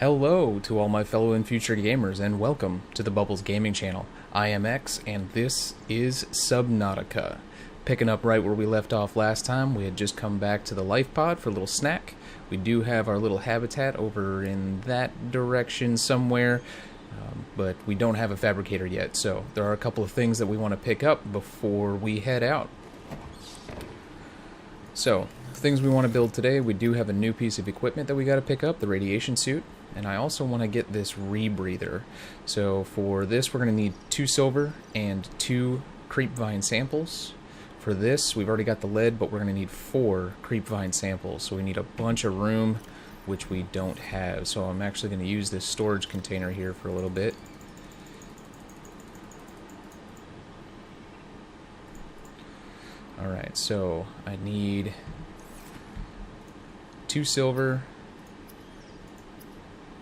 Hello to all my fellow and future gamers, and welcome to the Bubbles Gaming Channel. I am X, and this is Subnautica. Picking up right where we left off last time, we had just come back to the life pod for a little snack. We do have our little habitat over in that direction somewhere, but we don't have a fabricator yet, so there are a couple of things that we want to pick up before we head out. So, things we want to build today, we do have a new piece of equipment that we got to pick up, the radiation suit. And I also want to get this rebreather. So for this, we're going to need 2 silver and 2 creepvine samples. For this, we've already got the lead, but we're going to need 4 creepvine samples. So we need a bunch of room, which we don't have. So I'm actually going to use this storage container here for a little bit. Alright, so I need 2 silver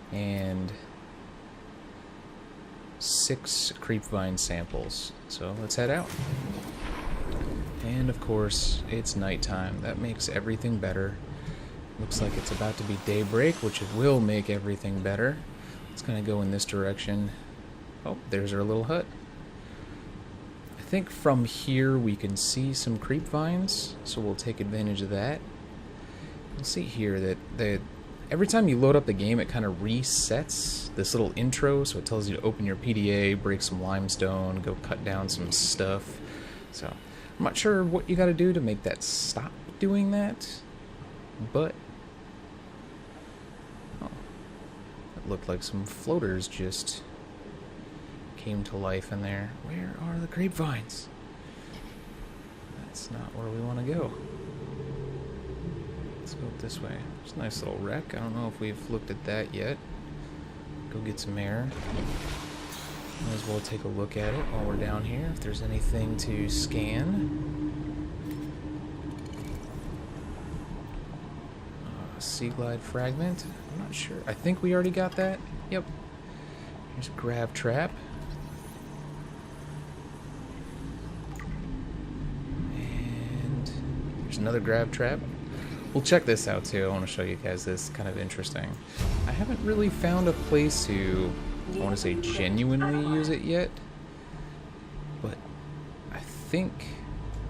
and 6 creepvine samples. So let's head out. And of course, it's nighttime. That makes everything better. Looks like it's about to be daybreak, which it will make everything better. It's gonna go in this direction. Oh, there's our little hut. I think from here we can see some creepvines, so we'll take advantage of that. You'll see here that every time you load up the game, it kind of resets this little intro, so it tells you to open your PDA, break some limestone, go cut down some stuff. So, I'm not sure what you gotta do to make that stop doing that, but oh, it looked like some floaters just came to life in there. Where are the grapevines? That's not where we want to go. Let's go this way. It's a nice little wreck. I don't know if we've looked at that yet. Go get some air. Might as well take a look at it while we're down here, if there's anything to scan. Seaglide fragment. I'm not sure. I think we already got that. Yep. Here's a grab trap. And there's another grab trap. We'll check this out too. I want to show you guys this. Kind of interesting. I haven't really found a place to, I want to say, genuinely use it yet, but I think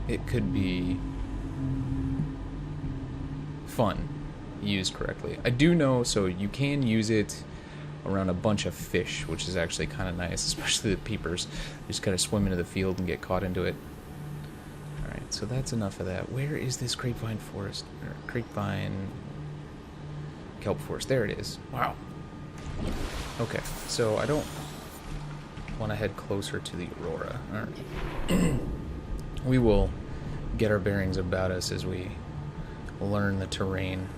it could be fun used correctly. I do know, so you can use it around a bunch of fish, which is actually kind of nice, especially the peepers. You just kind of swim into the field and get caught into it. Alright, so that's enough of that. Where is this grapevine forest? Or grapevine kelp forest. There it is. Wow. Okay, so I don't want to head closer to the aurora. Alright. We will get our bearings about us as we learn the terrain.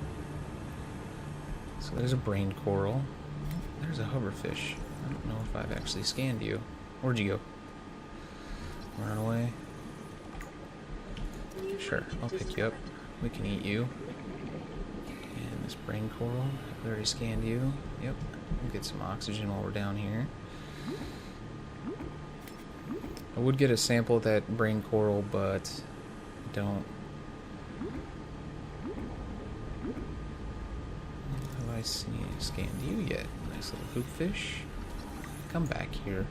So there's a brain coral. There's a hoverfish. I don't know if I've actually scanned you. Where'd you go? Run away. Sure, I'll pick you up. We can eat you. And this brain coral, I've already scanned you. Yep, we'll get some oxygen while we're down here. I would get a sample of that brain coral, but don't. Have I scanned you yet? Nice little hoopfish. Come back here.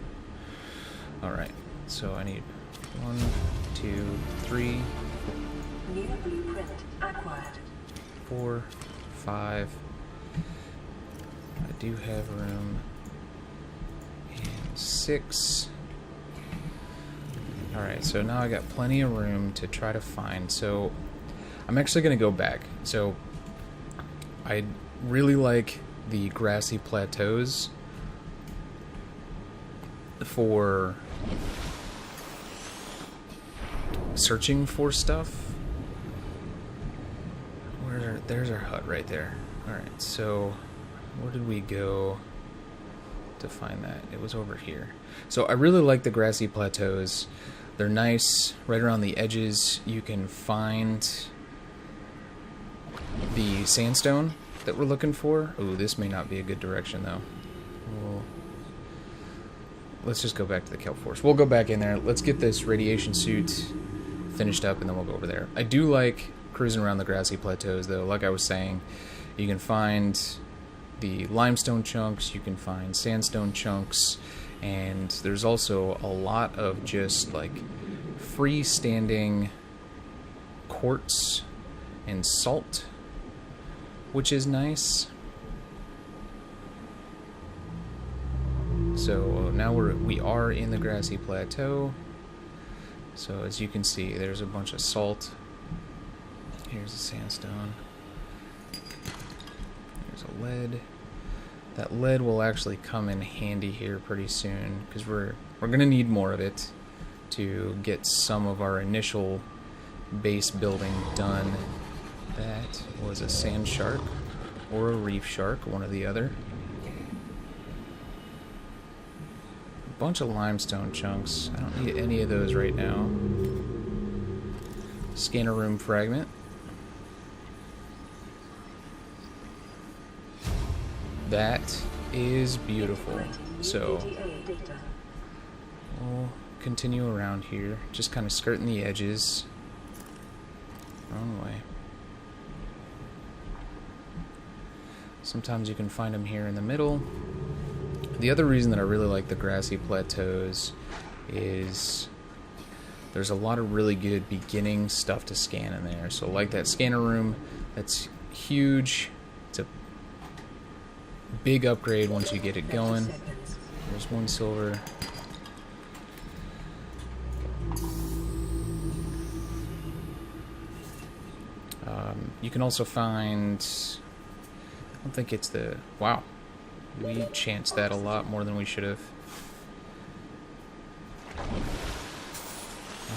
Alright, so I need 1, 2, 3. New blueprint acquired. 4, 5. I do have room. And 6. Alright, so now I got plenty of room to try to find. So I'm actually going to go back. So I really like the grassy plateaus for searching for stuff. There's our hut right there. Alright, so where did we go to find that? It was over here. So I really like the grassy plateaus. They're nice. Right around the edges you can find the sandstone that we're looking for. Ooh, this may not be a good direction though. Let's just go back to the kelp forest. We'll go back in there. Let's get this radiation suit finished up and then we'll go over there. I do like cruising around the grassy plateaus though. Like I was saying, you can find the limestone chunks, you can find sandstone chunks, and there's also a lot of just like freestanding quartz and salt, which is nice. So now we are in the grassy plateau. So as you can see, there's a bunch of salt. Here's a sandstone. There's a lead. That lead will actually come in handy here pretty soon, because we're gonna need more of it to get some of our initial base building done. That was a sand shark or a reef shark, one or the other. Bunch of limestone chunks. I don't need any of those right now. Scanner room fragment. That is beautiful. So we'll continue around here, just kind of skirting the edges. Wrong way. Sometimes you can find them here in the middle. The other reason that I really like the grassy plateaus is there's a lot of really good beginning stuff to scan in there. So like that scanner room, that's huge. It's a big upgrade once you get it going. There's one silver. You can also find, I don't think it's the, wow. We chanced that a lot more than we should have.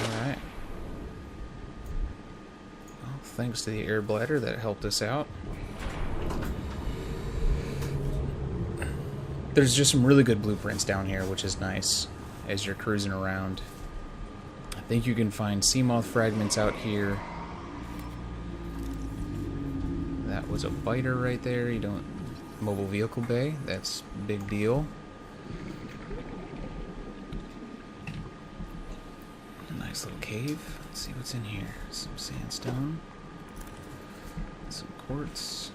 Alright. Well, thanks to the air bladder that helped us out. There's just some really good blueprints down here, which is nice as you're cruising around. I think you can find sea moth fragments out here. That was a biter right there. You don't... Mobile vehicle bay, that's a big deal. A nice little cave. Let's see what's in here. Some sandstone. Some quartz.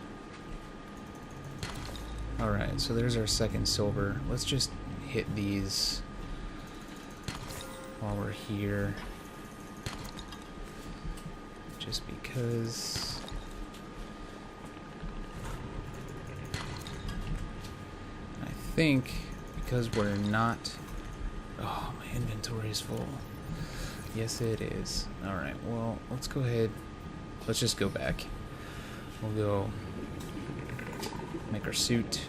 Alright, so there's our second silver. Let's just hit these while we're here. Just because... I think because we're not... Oh, my inventory is full. Yes, it is. Alright, well, let's go ahead. Let's just go back. We'll go make our suit.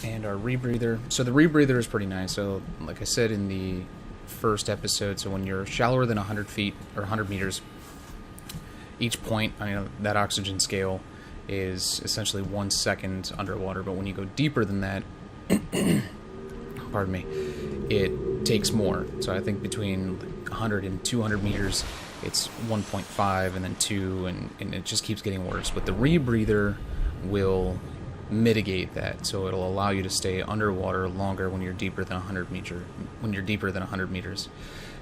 And our rebreather. So the rebreather is pretty nice. So, like I said in the first episode, so when you're shallower than 100 feet, or 100 meters, each point on that oxygen scale is essentially 1 second underwater, but when you go deeper than that, pardon me, it takes more. So I think between 100 and 200 meters, it's 1.5 and then 2, and it just keeps getting worse. But the rebreather will mitigate that, so it'll allow you to stay underwater longer when you're deeper than 100 meters.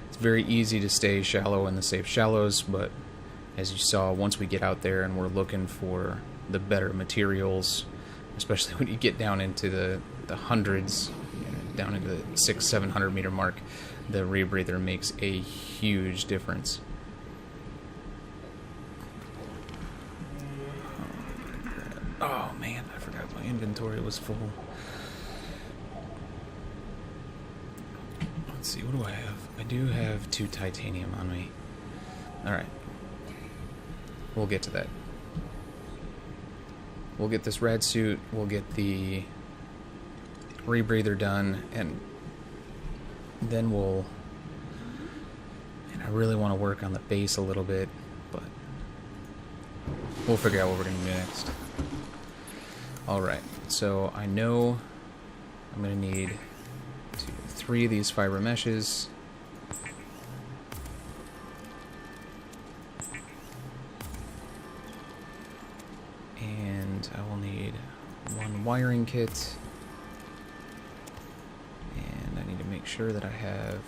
It's very easy to stay shallow in the safe shallows, but as you saw, once we get out there and we're looking for the better materials, especially when you get down into the hundreds, down into the 600-700 meter mark, the rebreather makes a huge difference. Oh man, I forgot my inventory was full. Let's see, what do I have? I do have 2 titanium on me. Alright. We'll get to that. We'll get this rad suit, we'll get the rebreather done, and then we'll... And I really want to work on the base a little bit, but we'll figure out what we're going to do next. Alright, so I know I'm going to need 3 of these fiber meshes. And I will need 1 wiring kit. And I need to make sure that I have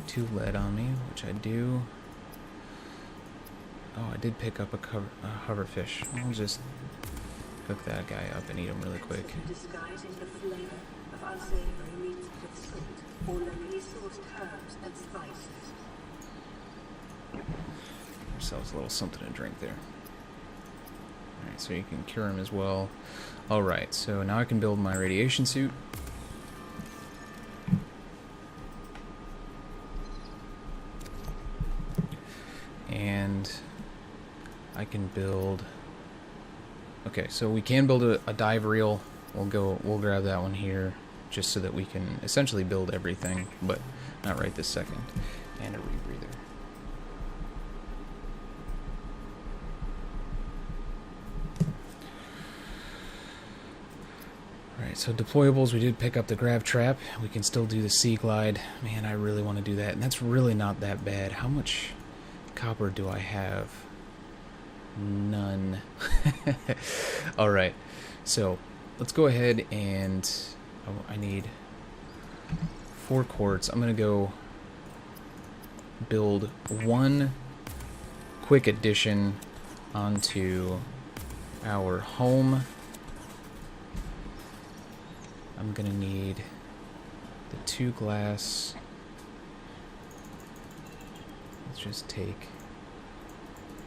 2 lead on me, which I do. Oh, I did pick up a hoverfish. I'll just cook that guy up and eat him really quick. Disguising the flavor of unsavory meats with salt or locally sourced herbs and spices. Ourselves a little something to drink there. Alright, so you can cure him as well. Alright, so now I can build my radiation suit. And I can build... Okay, so we can build a dive reel. We'll grab that one here, just so that we can essentially build everything, but not right this second. And a rebreather. Alright, so deployables, we did pick up the grav trap. We can still do the Seaglide. Man, I really want to do that, and that's really not that bad. How much copper do I have? None. Alright, so let's go ahead and... Oh, I need 4 quartz. I'm going to go build one quick addition onto our home. I'm going to need the 2 glass. Let's just take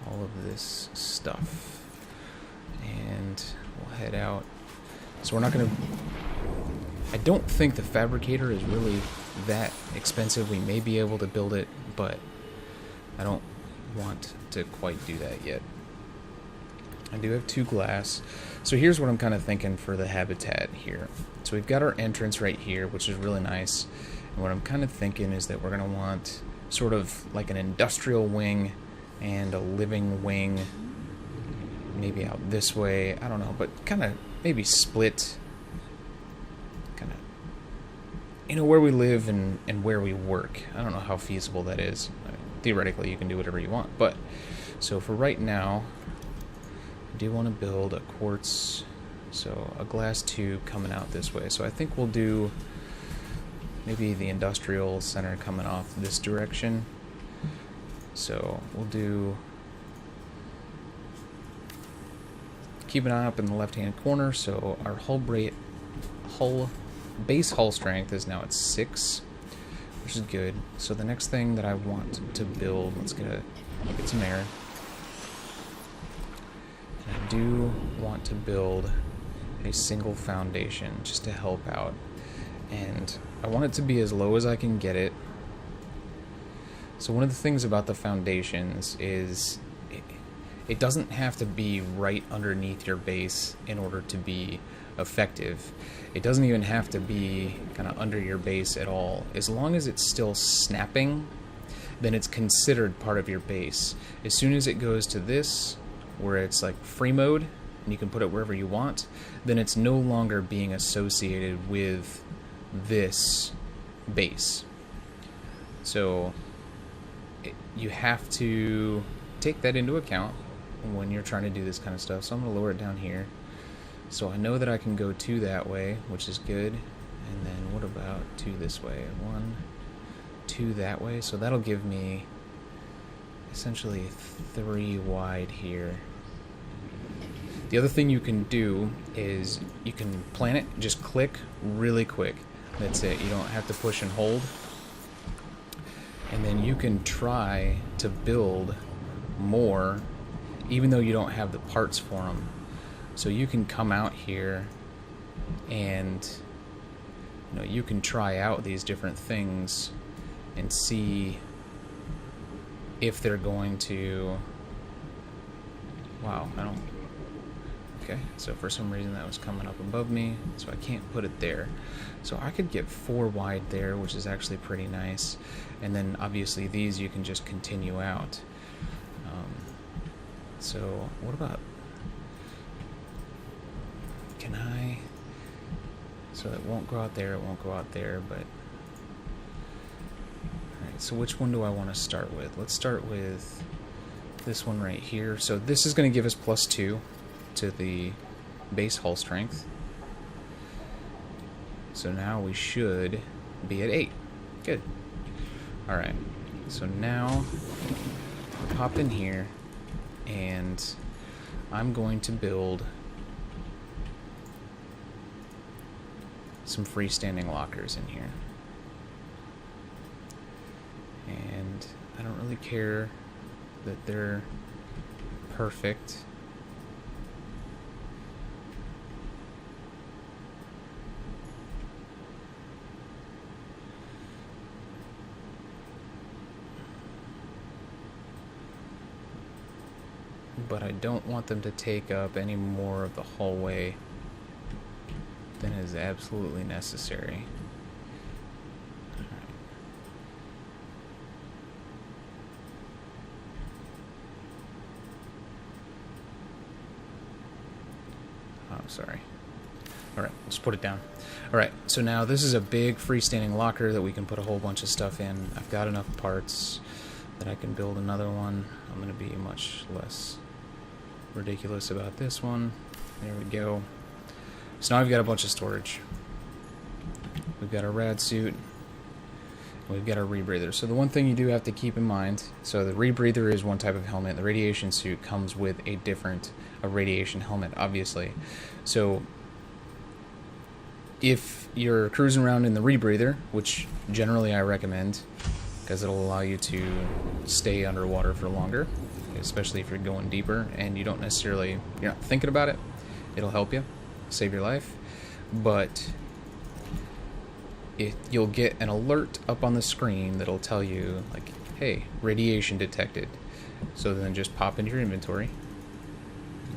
all of this stuff and we'll head out. So we're not going to... I don't think the fabricator is really that expensive. We may be able to build it, but I don't want to quite do that yet. I do have 2 glass. So here's what I'm kind of thinking for the habitat here. So we've got our entrance right here, which is really nice. And what I'm kind of thinking is that we're going to want sort of like an industrial wing and a living wing, maybe out this way, I don't know, but kind of maybe split, kind of, you know, where we live and where we work. I don't know how feasible that is. I mean, theoretically, you can do whatever you want, but, so for right now, I do want to build a quartz, so a glass tube coming out this way. So I think we'll do maybe the industrial center coming off this direction. So we'll do, keep an eye up in the left hand corner. So our base hull strength is now at 6, which is good. So the next thing that I want to build, let's get some air. And I do want to build a single foundation just to help out, and I want it to be as low as I can get it. So one of the things about the foundations is it doesn't have to be right underneath your base in order to be effective. It doesn't even have to be kind of under your base at all. As long as it's still snapping, then it's considered part of your base. As soon as it goes to this, where it's like free mode, and you can put it wherever you want, then it's no longer being associated with this base. So you have to take that into account when you're trying to do this kind of stuff. So I'm going to lower it down here. So I know that I can go 2 that way, which is good. And then what about 2 this way? 1, 2 that way. So that'll give me essentially 3 wide here. The other thing you can do is you can plan it, just click really quick. That's it. You don't have to push and hold. And then you can try to build more, even though you don't have the parts for them. So you can come out here and, you know, you can try out these different things and see if they're going to... Wow, I don't... Okay, so for some reason that was coming up above me, so I can't put it there. So I could get 4 wide there, which is actually pretty nice. And then obviously these you can just continue out. So what about... Can I... So it won't go out there, it won't go out there, but... Alright, so which one do I want to start with? Let's start with this one right here. So this is going to give us +2 to the base hull strength. So now we should be at 8. Good. Alright, so now pop in here, and I'm going to build some freestanding lockers in here. And I don't really care that they're perfect. But I don't want them to take up any more of the hallway than is absolutely necessary. Oh, sorry. Alright, let's put it down. Alright, so now this is a big freestanding locker that we can put a whole bunch of stuff in. I've got enough parts that I can build another one. I'm going to be much less ridiculous about this one. There we go. So now I've got a bunch of storage. We've got our rad suit. We've got our rebreather. So the one thing you do have to keep in mind, so the rebreather is one type of helmet. The radiation suit comes with a radiation helmet, obviously. So if you're cruising around in the rebreather, which generally I recommend, because it'll allow you to stay underwater for longer, especially if you're going deeper and you're not thinking about it, it'll help you save your life. But you'll get an alert up on the screen that'll tell you, like, hey, radiation detected. So then just pop into your inventory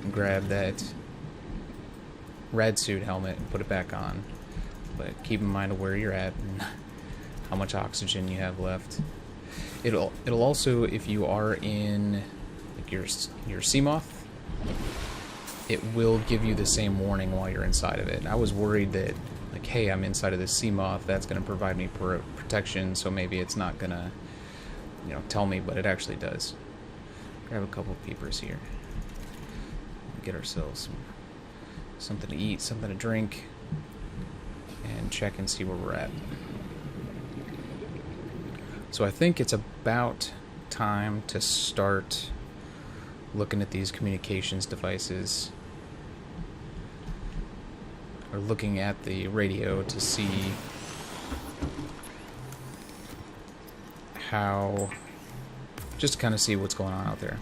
and grab that rad suit helmet and put it back on. But keep in mind where you're at and how much oxygen you have left. It'll also, if you are in like your Seamoth, it will give you the same warning while you're inside of it. And I was worried that, like, hey, I'm inside of this Seamoth, that's going to provide me protection, so maybe it's not going to, tell me, but it actually does. Grab a couple of peepers here. Get ourselves something to eat, something to drink, and check and see where we're at. So I think it's about time to start looking at these communications devices, or looking at the radio to see just to kind of see what's going on out there.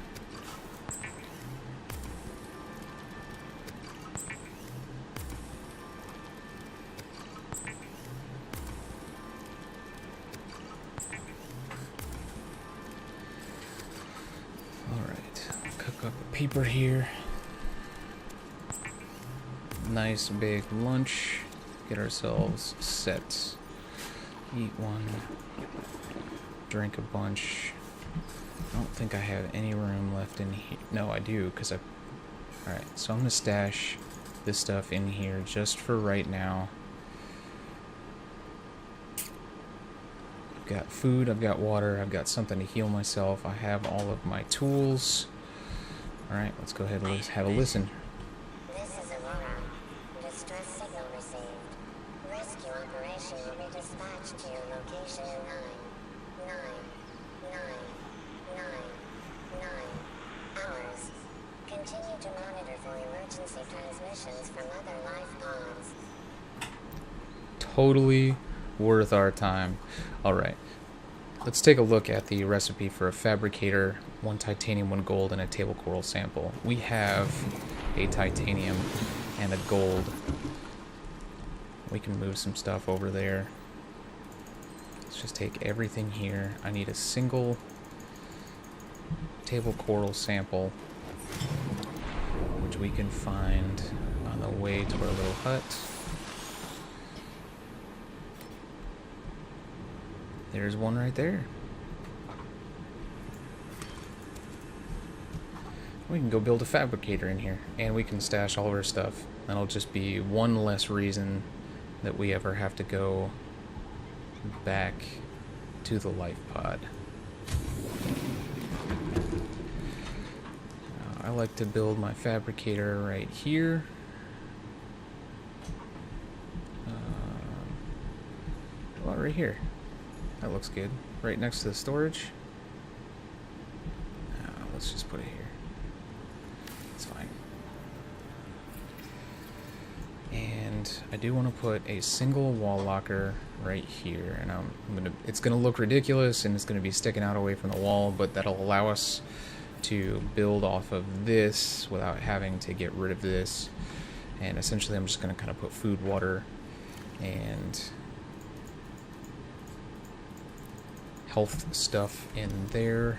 Cook up a peeper here. Nice big lunch. Get ourselves set. Eat one. Drink a bunch. I don't think I have any room left in here. No, I do, because Alright, so I'm going to stash this stuff in here just for right now. I've got food, I've got water, I've got something to heal myself. I have all of my tools. Alright, let's go ahead and have a listen. This is Aurora. Distress signal received. Rescue operation will be dispatched to your location in 9 hours. Continue to monitor for emergency transmissions from other life pods. Totally worth our time. Alright. Let's take a look at the recipe for a fabricator, 1 titanium, 1 gold, and a table coral sample. We have a titanium and a gold. We can move some stuff over there. Let's just take everything here. I need a single table coral sample, which we can find on the way to our little hut. There's one right there. We can go build a fabricator in here, and we can stash all of our stuff. That'll just be one less reason that we ever have to go back to the life pod. I like to build my fabricator right here. Well, right here. That looks good. Right next to the storage. Let's just put it here. fine. And I do want to put a single wall locker right here, and it's gonna look ridiculous and it's gonna be sticking out away from the wall, but that'll allow us to build off of this without having to get rid of this. And essentially I'm just gonna kind of put food, water, and health stuff in there.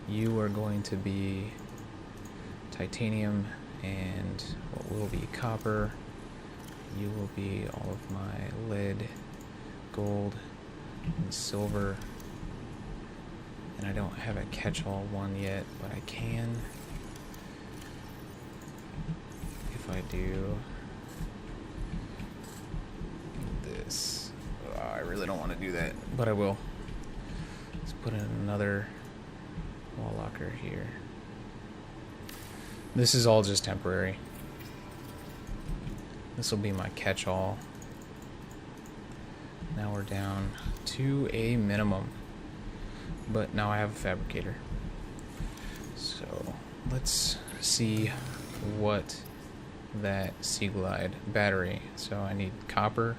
You are going to be titanium and what will be copper. You will be all of my lead, gold, and silver. And I don't have a catch-all one yet, but I can. If I do this. I really don't want to do that, but I will. Let's put in another wall locker here. This is all just temporary. This will be my catch-all. Now we're down to a minimum. But now I have a fabricator. So let's see what that Seaglide battery. So I need copper.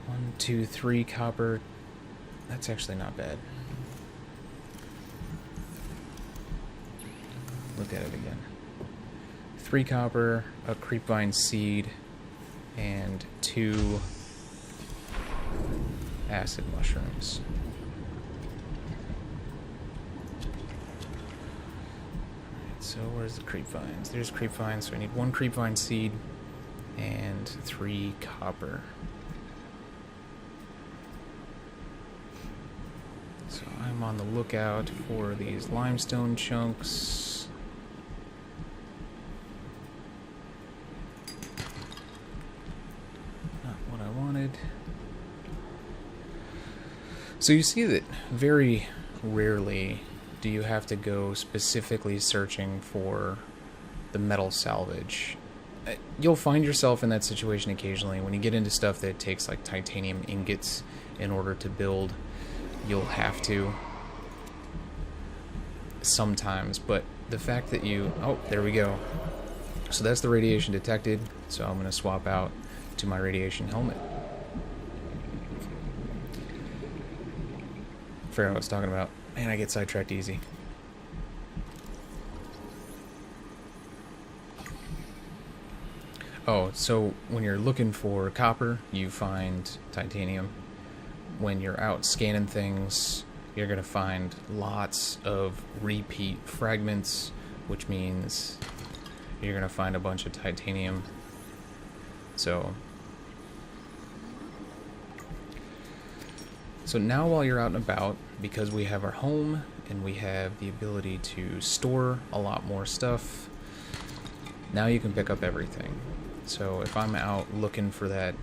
1, 2, 3 copper. That's actually not bad. Look at it again. 3 copper, a creepvine seed, and 2 acid mushrooms. Alright, so where's the creepvines? There's creepvines, so I need 1 creepvine seed and 3 copper. So I'm on the lookout for these limestone chunks. So you see that very rarely do you have to go specifically searching for the metal salvage. You'll find yourself in that situation occasionally when you get into stuff that takes like titanium ingots in order to build. You'll have to sometimes, but the fact that you... Oh, there we go. So that's the radiation detected, so I'm going to swap out to my radiation helmet. I forgot what I was talking about. Man, I get sidetracked easy. Oh, so when you're looking for copper, you find titanium. When you're out scanning things, you're going to find lots of repeat fragments, which means you're going to find a bunch of titanium. So now while you're out and about, because we have our home and we have the ability to store a lot more stuff, now you can pick up everything. So if I'm out looking for that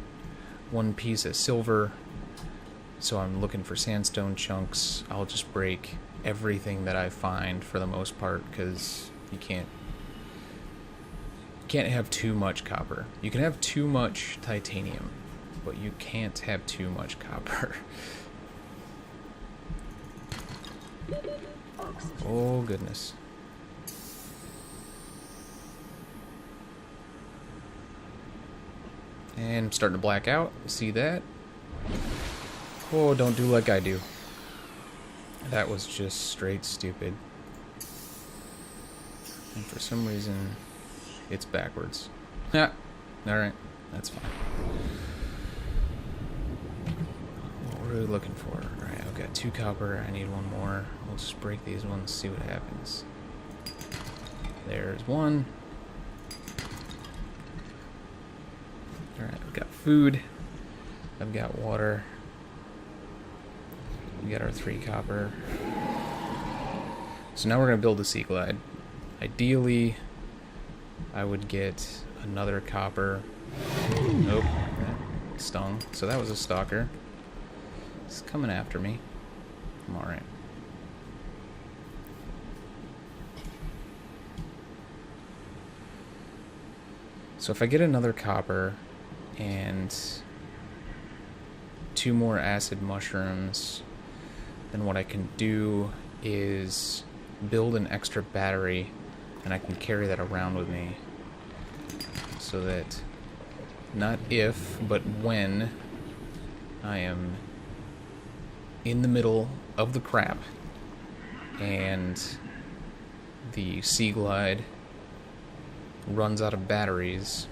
1 piece of silver, so I'm looking for sandstone chunks, I'll just break everything that I find for the most part, because you can't have too much copper. You can have too much titanium, but you can't have too much copper. Oh, goodness. And I'm starting to black out. See that? Oh, don't do like I do. That was just straight stupid. And for some reason, it's backwards. Yeah. Alright. That's fine. What are we looking for? Alright, I've got 2 copper. I need 1 more. We'll just break these ones, see what happens. There's 1. Alright, I've got food. I've got water. We got our 3 copper. So now we're going to build a Seaglide. Ideally, I would get another copper. Nope. That stung. So that was a stalker. It's coming after me. I'm alright. So if I get another copper and 2 more acid mushrooms, then what I can do is build an extra battery and I can carry that around with me so that not if, but when I am in the middle of the crap and the Seaglide runs out of batteries,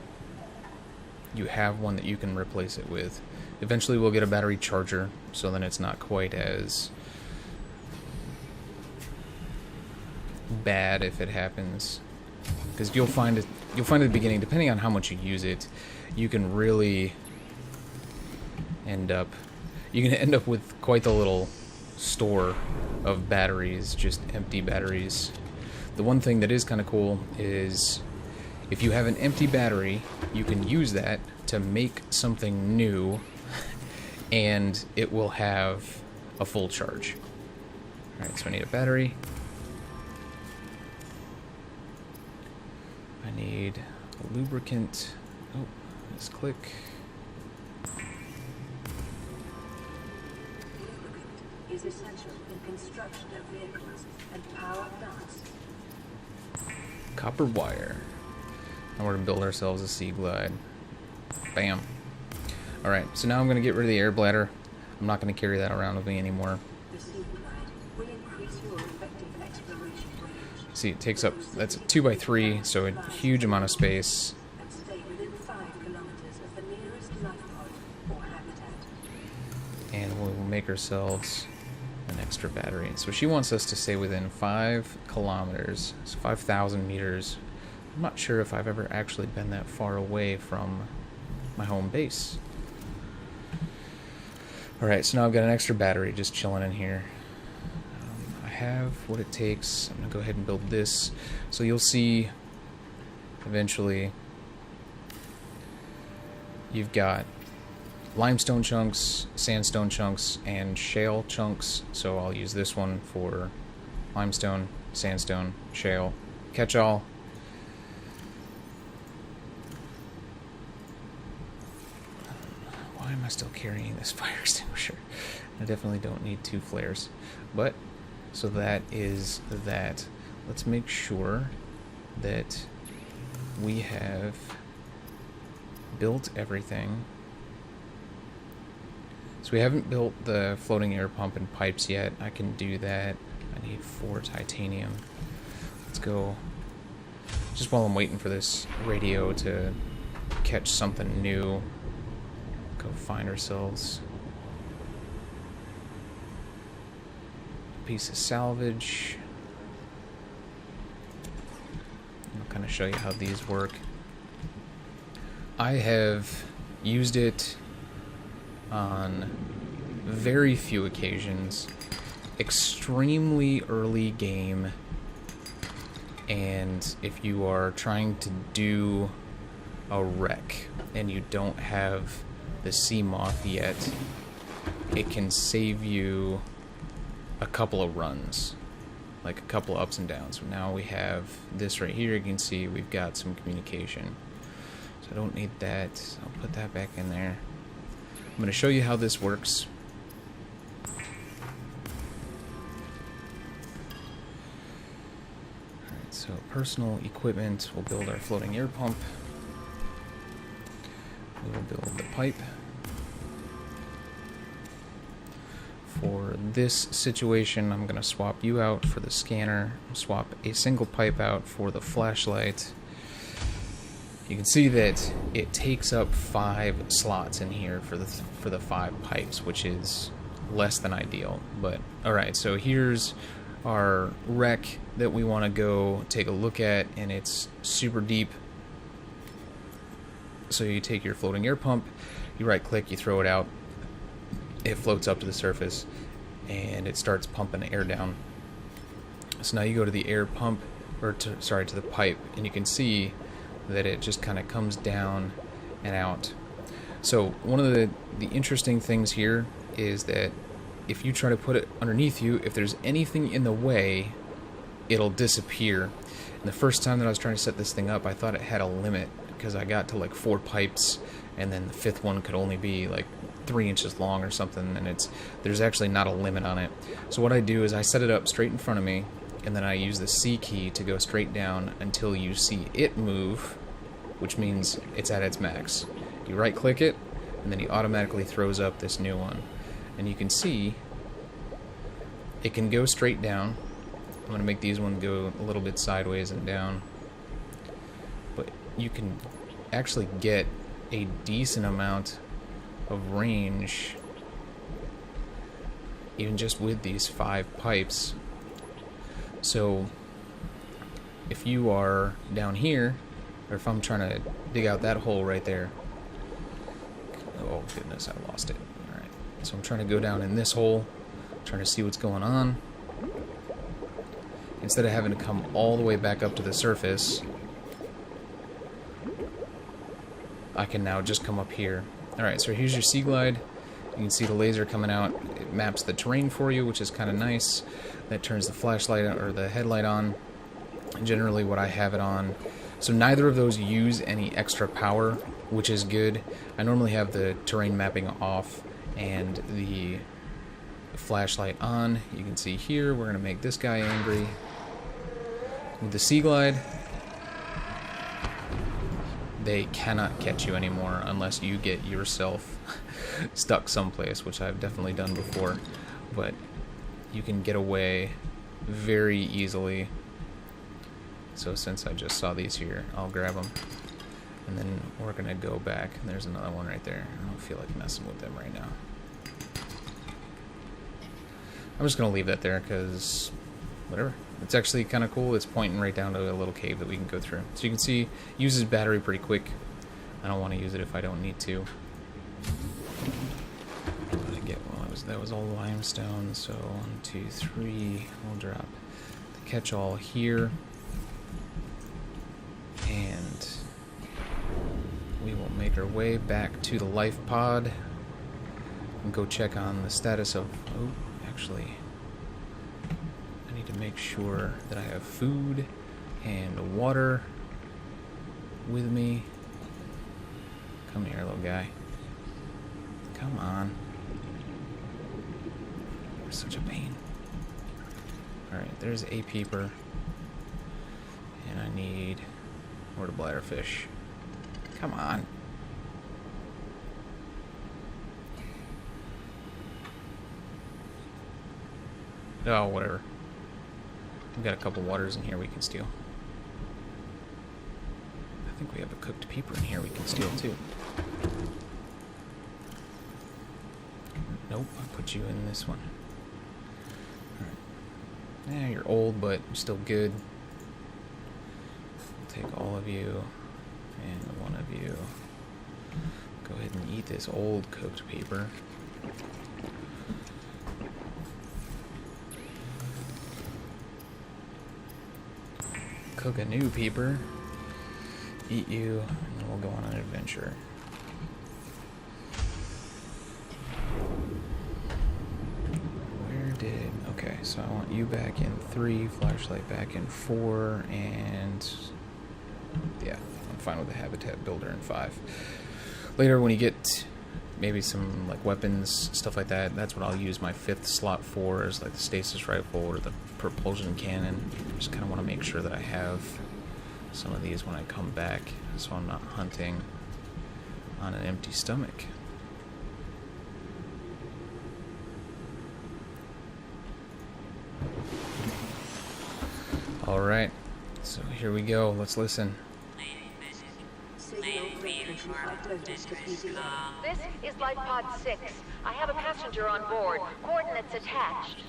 you have one that you can replace it with. Eventually we'll get a battery charger, so then it's not quite as bad if it happens. Because you'll find at the beginning, depending on how much you use it, you can really end up with quite the little store of batteries, just empty batteries. The one thing that is kind of cool is if you have an empty battery, you can use that to make something new and it will have a full charge. Alright, so I need a battery. I need a lubricant. Oh, let's click. Lubricant is essential in construction of vehicles and power plants. Copper wire. Now we're going to build ourselves a Seaglide. Bam. Alright, so now I'm going to get rid of the air bladder. I'm not going to carry that around with me anymore. The Seaglide will increase your effective exploration range. See, it takes up, that's a 2x3, so a huge amount of space. And stay within 5 kilometers of the nearest life pod or habitat. And we'll make ourselves an extra battery. So she wants us to stay within 5 kilometers, so 5,000 meters. I'm not sure if I've ever actually been that far away from my home base. Alright, so now I've got an extra battery just chilling in here. I have what it takes. I'm going to go ahead and build this. So you'll see eventually you've got limestone chunks, sandstone chunks, and shale chunks. So I'll use this one for limestone, sandstone, shale, catch-all. Why am I still carrying this fire extinguisher? I definitely don't need 2 flares. But, so that is that. Let's make sure that we have built everything. So we haven't built the floating air pump and pipes yet. I can do that. I need 4 titanium. Let's go. Just while I'm waiting for this radio to catch something new, go find ourselves a piece of salvage. I'll kind of show you how these work. I have used it on very few occasions, extremely early game, and if you are trying to do a wreck and you don't have the sea moth yet, it can save you a couple of runs, like a couple of ups and downs. So now we have this right here. You can see we've got some communication, so I don't need that. I'll put that back in there. I'm going to show you how this works. Alright, so personal equipment, we'll build our floating air pump. We will build the pipe. For this situation, I'm going to swap you out for the scanner, swap a single pipe out for the flashlight. You can see that it takes up 5 slots in here for the 5 pipes, which is less than ideal. But alright, so here's our wreck that we want to go take a look at, and it's super deep. So you take your floating air pump, you right click, you throw it out, it floats up to the surface, and it starts pumping air down. So now you go to the air pump, or to the pipe, and you can see that it just kind of comes down and out. So one of the interesting things here is that if you try to put it underneath you, if there's anything in the way, it'll disappear. And the first time that I was trying to set this thing up, I thought it had a limit, because I got to like 4 pipes, and then the 5th one could only be like 3 inches long or something, and there's actually not a limit on it. So what I do is I set it up straight in front of me, and then I use the C key to go straight down until you see it move, which means it's at its max. You right click it, and then he automatically throws up this new one. And you can see it can go straight down. I'm going to make these ones go a little bit sideways and down. But you can actually get a decent amount of range even just with these 5 pipes. So if you are down here, or if I'm trying to dig out that hole right there, oh goodness, I lost it. Alright, so I'm trying to go down in this hole, trying to see what's going on. Instead of having to come all the way back up to the surface, I can now just come up here. Alright, so here's your Seaglide. You can see the laser coming out. It maps the terrain for you, which is kind of nice. That turns the flashlight or the headlight on. Generally what I have it on. So neither of those use any extra power, which is good. I normally have the terrain mapping off and the flashlight on. You can see here, we're going to make this guy angry. With the Seaglide, they cannot catch you anymore unless you get yourself stuck someplace, which I've definitely done before. But you can get away very easily. So since I just saw these here, I'll grab them. And then we're going to go back. And there's another one right there. I don't feel like messing with them right now. I'm just going to leave that there because whatever. It's actually kind of cool. It's pointing right down to a little cave that we can go through. So you can see, uses battery pretty quick. I don't want to use it if I don't need to. That was all limestone, so 1, 2, 3, we'll drop the catch-all here, and we will make our way back to the life pod and go check on the status of, oh, actually, I need to make sure that I have food and water with me. Come here, little guy. Come on. Such a pain. Alright, there's a peeper. And I need more to bladderfish. Come on. Oh, whatever. We've got a couple waters in here we can steal. I think we have a cooked peeper in here we can steal too. Nope, I'll put you in this one. Yeah, you're old, but still good. I'll take all of you and one of you. Go ahead and eat this old cooked paper. Cook a new peeper. Eat you, and then we'll go on an adventure. Okay, so I want you back in 3, flashlight back in 4, and yeah, I'm fine with the habitat builder in 5. Later, when you get maybe some like weapons, stuff like that, that's what I'll use my 5th slot for, is like the stasis rifle or the propulsion cannon. Just kind of want to make sure that I have some of these when I come back, so I'm not hunting on an empty stomach. Alright, so here we go, let's listen. This is Life Pod 6. I have a passenger on board. Coordinates attached.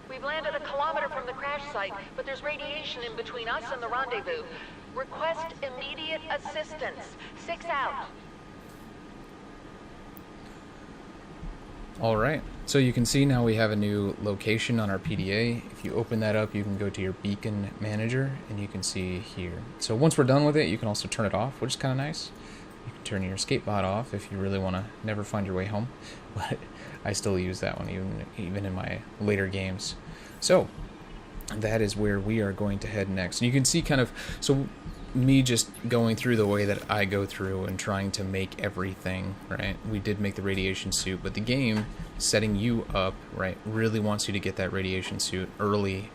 We've landed a kilometer from the crash site, but there's radiation in between us and the rendezvous. Request immediate assistance. 6 out. Alright, so you can see now we have a new location on our PDA. If you open that up, you can go to your beacon manager, and you can see here. So once we're done with it, you can also turn it off, which is kind of nice. You can turn your escape pod off if you really want to never find your way home, but I still use that one even in my later games. So that is where we are going to head next. And you can see kind of, so me just going through the way that I go through and trying to make everything, right? We did make the radiation suit, but the game, setting you up, right, really wants you to get that radiation suit early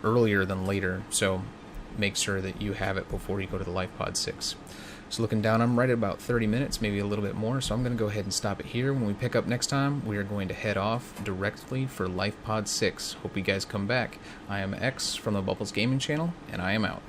earlier than later, so make sure that you have it before you go to the Life Pod 6. So looking down, I'm right at about 30 minutes, maybe a little bit more, so I'm going to go ahead and stop it here. When we pick up next time, we are going to head off directly for Life Pod 6. Hope you guys come back. I am X from the Bubbles Gaming channel, and I am out.